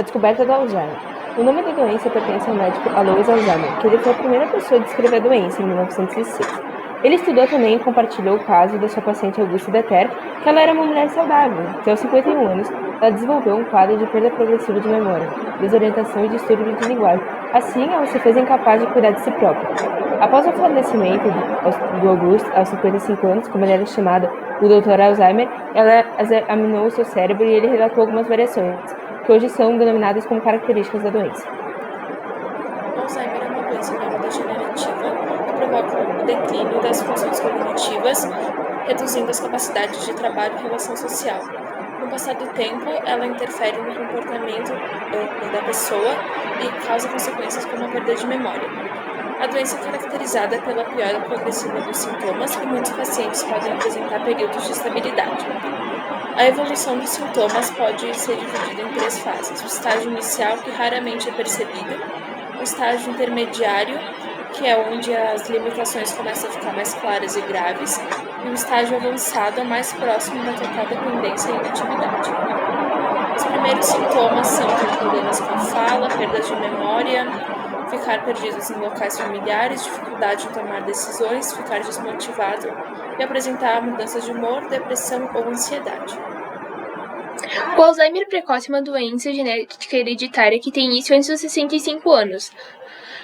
a descoberta do Alzheimer. O nome da doença pertence ao médico Alois Alzheimer, que ele foi a primeira pessoa a descrever a doença em 1906. Ele estudou também e compartilhou o caso da sua paciente Auguste Deter, que ela era uma mulher saudável, que aos 51 anos ela desenvolveu um quadro de perda progressiva de memória, desorientação e distúrbio de linguagem. Assim, ela se fez incapaz de cuidar de si própria. Após o falecimento do Auguste, aos 55 anos, como ele era chamado, o Dr. Alzheimer, ela examinou o seu cérebro e ele relatou algumas variações, que hoje são denominadas como características da doença. O Alzheimer é uma doença neurodegenerativa que provoca o declínio das funções cognitivas, reduzindo as capacidades de trabalho e relação social. Com o passar do tempo, ela interfere no comportamento da pessoa e causa consequências como a perda de memória. A doença é caracterizada pela piora progressiva dos sintomas e muitos pacientes podem apresentar períodos de estabilidade. A evolução dos sintomas pode ser dividida em 3 fases: o estágio inicial, que raramente é percebido, o estágio intermediário, que é onde as limitações começam a ficar mais claras e graves, e o estágio avançado, mais próximo da total dependência e inatividade. Os primeiros sintomas são ter problemas com a fala, perda de memória, ficar perdidos em locais familiares, dificuldade em tomar decisões, ficar desmotivado e apresentar mudanças de humor, depressão ou ansiedade. O Alzheimer precoce é uma doença genética hereditária que tem início antes dos 65 anos.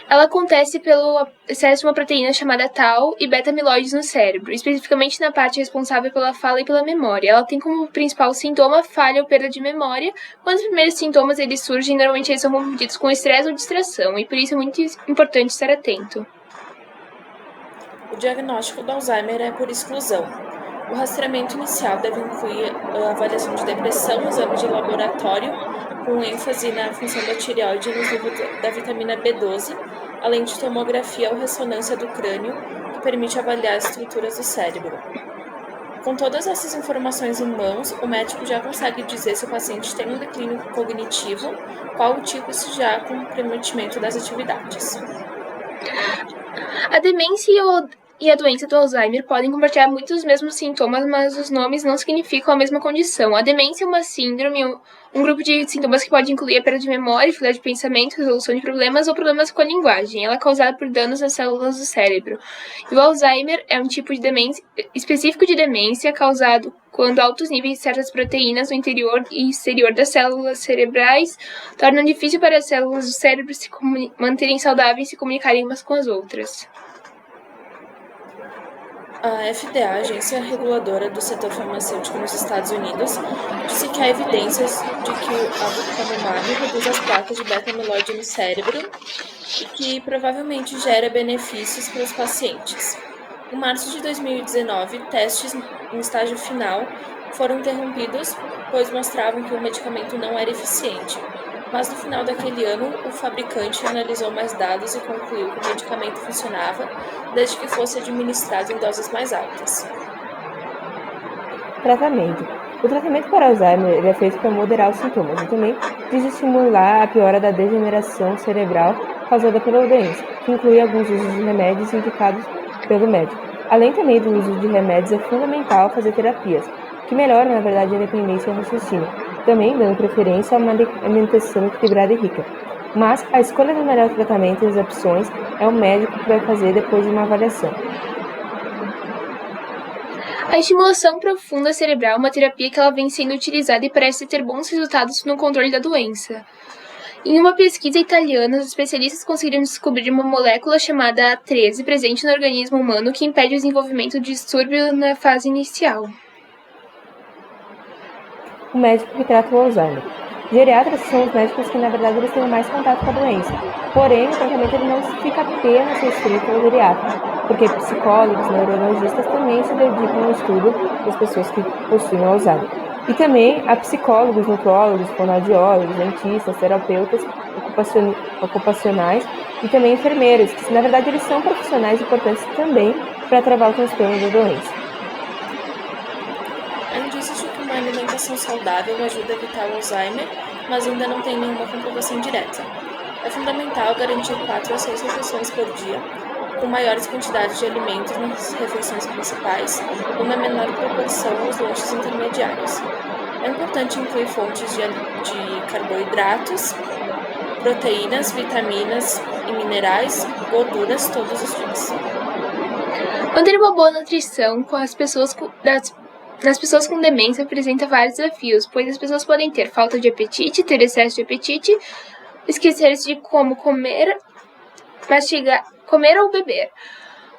Ela acontece pelo excesso de uma proteína chamada tau e beta-amiloides no cérebro, especificamente na parte responsável pela fala e pela memória. Ela tem como principal sintoma falha ou perda de memória. Quando os primeiros sintomas eles surgem, normalmente eles são confundidos com estresse ou distração, e por isso é muito importante estar atento. O diagnóstico do Alzheimer é por exclusão. O rastreamento inicial deve incluir a avaliação de depressão, exame de laboratório, com ênfase na função da tireoide e nos níveis da vitamina B12, além de tomografia ou ressonância do crânio, que permite avaliar as estruturas do cérebro. Com todas essas informações em mãos, o médico já consegue dizer se o paciente tem um declínio cognitivo, qual o tipo e se já há comprometimento das atividades. A demência e a doença do Alzheimer podem compartilhar muitos dos mesmos sintomas, mas os nomes não significam a mesma condição. A demência é uma síndrome, um grupo de sintomas que pode incluir a perda de memória, dificuldade de pensamento, resolução de problemas ou problemas com a linguagem. Ela é causada por danos nas células do cérebro. E o Alzheimer é um tipo de demência específico de demência causado quando altos níveis de certas proteínas no interior e exterior das células cerebrais tornam difícil para as células do cérebro se manterem saudáveis e se comunicarem umas com as outras. A FDA, a agência reguladora do setor farmacêutico nos Estados Unidos, disse que há evidências de que o aducanumab reduz as placas de beta-amiloide no cérebro e que provavelmente gera benefícios para os pacientes. Em março de 2019, testes em estágio final foram interrompidos, pois mostravam que o medicamento não era eficiente. Mas no final daquele ano, o fabricante analisou mais dados e concluiu que o medicamento funcionava, desde que fosse administrado em doses mais altas. Tratamento. O tratamento para Alzheimer é feito para moderar os sintomas e também desestimular a piora da degeneração cerebral causada pela doença, que inclui alguns usos de remédios indicados pelo médico. Além também do uso de remédios, é fundamental fazer terapias, que melhoram, na verdade, a independência e o raciocínio, também dando preferência a uma alimentação equilibrada e rica. Mas a escolha do melhor tratamento e as opções é o médico que vai fazer depois de uma avaliação. A estimulação profunda cerebral é uma terapia que ela vem sendo utilizada e parece ter bons resultados no controle da doença. Em uma pesquisa italiana, os especialistas conseguiram descobrir uma molécula chamada A13 presente no organismo humano que impede o desenvolvimento de distúrbio na fase inicial. O médico que trata o Alzheimer. Geriatras são os médicos que, na verdade, eles têm mais contato com a doença. Porém, o tratamento ele não fica apenas restrito ao geriatra, porque psicólogos, neurologistas também se dedicam ao estudo das pessoas que possuem o Alzheimer. E também há psicólogos, nutrólogos, fonoaudiólogos, dentistas, terapeutas ocupacionais e também enfermeiros, que, na verdade, eles são profissionais importantes também para travar o transtorno da doença. Há indícios de que uma alimentação saudável ajuda a evitar o Alzheimer, mas ainda não tem nenhuma comprovação direta. É fundamental garantir 4 a 6 refeições por dia, com maiores quantidades de alimentos nas refeições principais e uma menor proporção nos lanches intermediários. É importante incluir fontes de carboidratos, proteínas, vitaminas e minerais, gorduras todos os dias. Manter uma boa nutrição com as pessoas nas pessoas com demência apresenta vários desafios, pois as pessoas podem ter falta de apetite, ter excesso de apetite, esquecer-se de como comer, mastigar, comer ou beber.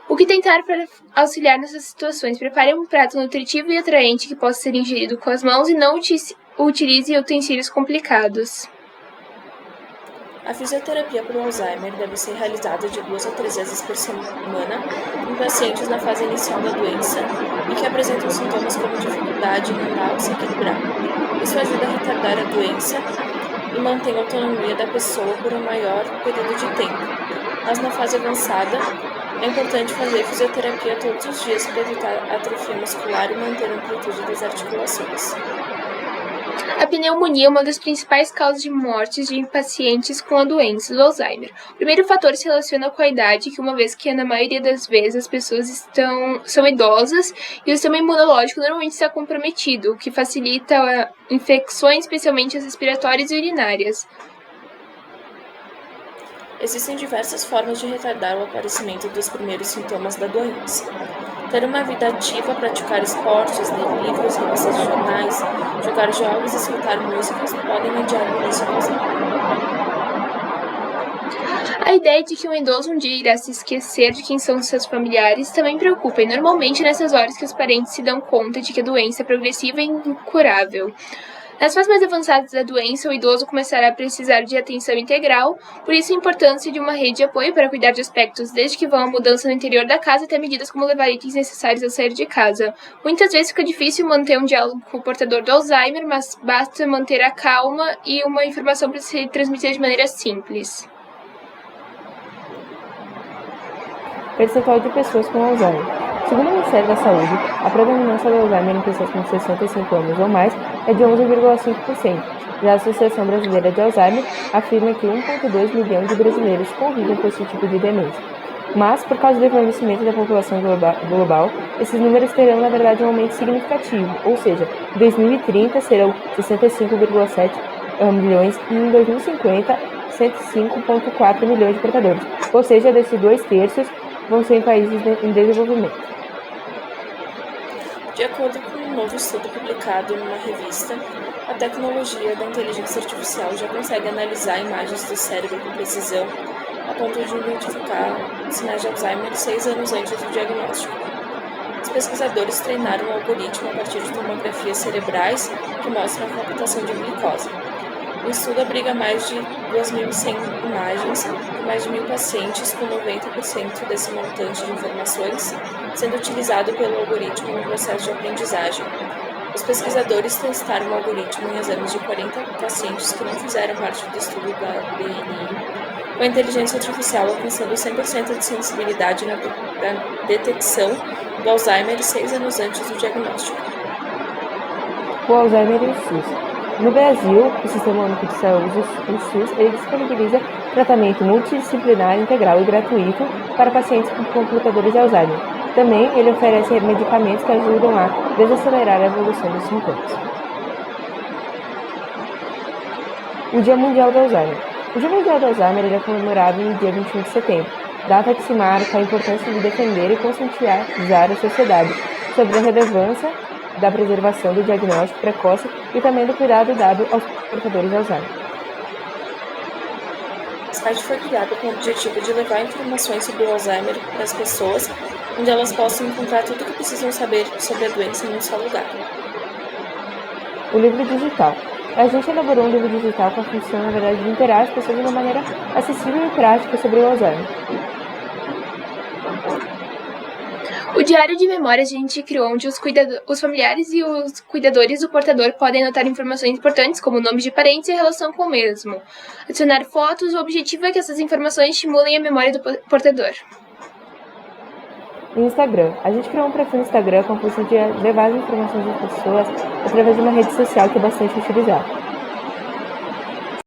O que tentar para auxiliar nessas situações? Prepare um prato nutritivo e atraente que possa ser ingerido com as mãos e não utilize utensílios complicados. A fisioterapia para o Alzheimer deve ser realizada de 2 a 3 vezes por semana em pacientes na fase inicial da doença e que apresentam sintomas como dificuldade mental e se equilibrar. Isso ajuda a retardar a doença e mantém a autonomia da pessoa por um maior período de tempo. Mas na fase avançada, é importante fazer fisioterapia todos os dias para evitar atrofia muscular e manter a amplitude das articulações. A pneumonia é uma das principais causas de mortes de pacientes com a doença do Alzheimer. O primeiro fator se relaciona com a idade, que uma vez que na maioria das vezes as pessoas são idosas e o sistema imunológico normalmente está comprometido, o que facilita infecções, especialmente as respiratórias e urinárias. Existem diversas formas de retardar o aparecimento dos primeiros sintomas da doença. Ter uma vida ativa, praticar esportes, ler livros, revistas de jornais, jogar jogos e escutar músicas podem adiar o início do Alzheimer. A ideia de que um idoso um dia irá se esquecer de quem são seus familiares também preocupa, e normalmente nessas horas que os parentes se dão conta de que a doença é progressiva e incurável. Nas fases mais avançadas da doença, o idoso começará a precisar de atenção integral, por isso a importância de uma rede de apoio para cuidar de aspectos desde que vão à mudança no interior da casa até medidas como levar itens necessários ao sair de casa. Muitas vezes fica difícil manter um diálogo com o portador do Alzheimer, mas basta manter a calma e uma informação para se transmitir de maneira simples. Percentual de pessoas com Alzheimer. Segundo o Ministério da Saúde, a predominância do Alzheimer em pessoas com 65 anos ou mais é de 11,5%. Já a Associação Brasileira de Alzheimer afirma que 1,2 milhão de brasileiros convivem com esse tipo de demência. Mas, por causa do envelhecimento da população global, esses números terão, na verdade, um aumento significativo, ou seja, em 2030 serão 65,7 milhões e em 2050, 105,4 milhões de portadores, ou seja, desses 2/3 vão ser em países em desenvolvimento. De acordo com um novo estudo publicado numa revista, a tecnologia da inteligência artificial já consegue analisar imagens do cérebro com precisão, a ponto de identificar sinais de Alzheimer 6 anos antes do diagnóstico. Os pesquisadores treinaram um algoritmo a partir de tomografias cerebrais que mostram a captação de glicose. O estudo abriga mais de 2.100 imagens de mais de 1.000 pacientes, com 90% desse montante de informações sendo utilizado pelo algoritmo no processo de aprendizagem. Os pesquisadores testaram o algoritmo em exames de 40 pacientes que não fizeram parte do estudo da BNI, com a inteligência artificial alcançando 100% de sensibilidade na detecção do Alzheimer 6 anos antes do diagnóstico. O Alzheimer e o SUS. No Brasil, o Sistema Único de Saúde, o SUS, ele disponibiliza tratamento multidisciplinar, integral e gratuito para pacientes com computadores de Alzheimer. Também ele oferece medicamentos que ajudam a desacelerar a evolução dos sintomas. O Dia Mundial do Alzheimer. O Dia Mundial do Alzheimer ele é comemorado no dia 21 de setembro, data que se marca a importância de defender e conscientizar a sociedade sobre a relevância da preservação do diagnóstico precoce e também do cuidado dado aos portadores de Alzheimer. O site foi criado com o objetivo de levar informações sobre o Alzheimer para as pessoas, onde elas possam encontrar tudo o que precisam saber sobre a doença em um só lugar. O livro digital. A gente elaborou um livro digital com a função, na verdade, de inteirar as pessoas de uma maneira acessível e prática sobre o Alzheimer. O diário de memórias a gente criou onde os familiares e os cuidadores do portador podem anotar informações importantes, como nomes de parentes e a relação com o mesmo. Adicionar fotos, o objetivo é que essas informações estimulem a memória do portador. No Instagram. A gente criou um perfil no Instagram com a função de levar as informações das pessoas através de uma rede social que é bastante utilizada.